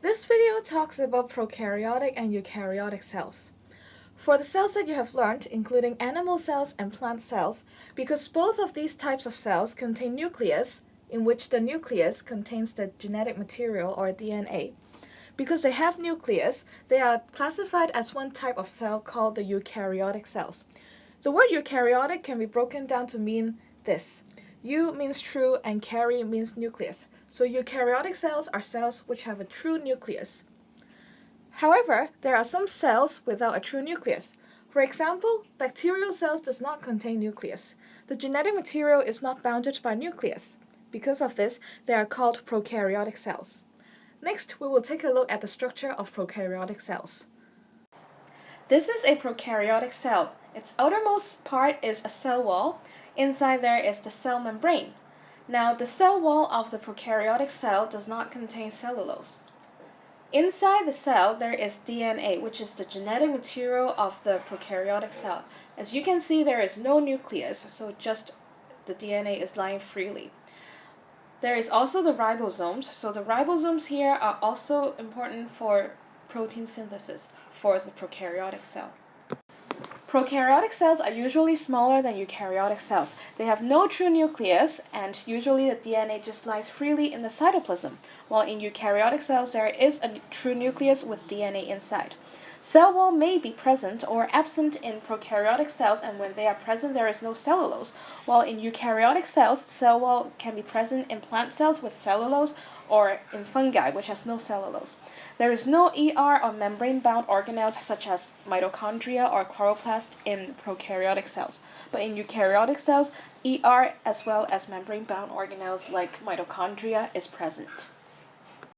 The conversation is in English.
This video talks about prokaryotic and eukaryotic cells. For the cells that you have learned, including animal cells and plant cells, because both of these types of cells contain nucleus, in which the nucleus contains the genetic material or DNA, because they have nucleus, they are classified as one type of cell called the eukaryotic cells. The word eukaryotic can be broken down to mean this. Eu means true and kary means nucleus. So eukaryotic cells are cells which have a true nucleus. However, there are some cells without a true nucleus. For example, bacterial cells does not contain nucleus. The genetic material is not bounded by nucleus. Because of this, they are called prokaryotic cells. Next, we will take a look at the structure of prokaryotic cells. This is a prokaryotic cell. Its outermost part is a cell wall. Inside there is the cell membrane. Now, the cell wall of the prokaryotic cell does not contain cellulose. Inside the cell, there is DNA, which is the genetic material of the prokaryotic cell. As you can see, there is no nucleus, so just the DNA is lying freely. There is also the ribosomes. So the ribosomes here are also important for protein synthesis for the prokaryotic cell. Prokaryotic cells are usually smaller than eukaryotic cells. They have no true nucleus, and usually the DNA just lies freely in the cytoplasm, while in eukaryotic cells there is a true nucleus with DNA inside. Cell wall may be present or absent in prokaryotic cells, and when they are present there is no cellulose, while in eukaryotic cells, cell wall can be present in plant cells with cellulose or in fungi, which has no cellulose. There is no ER or membrane-bound organelles such as mitochondria or chloroplast in prokaryotic cells, but in eukaryotic cells, ER as well as membrane-bound organelles like mitochondria is present.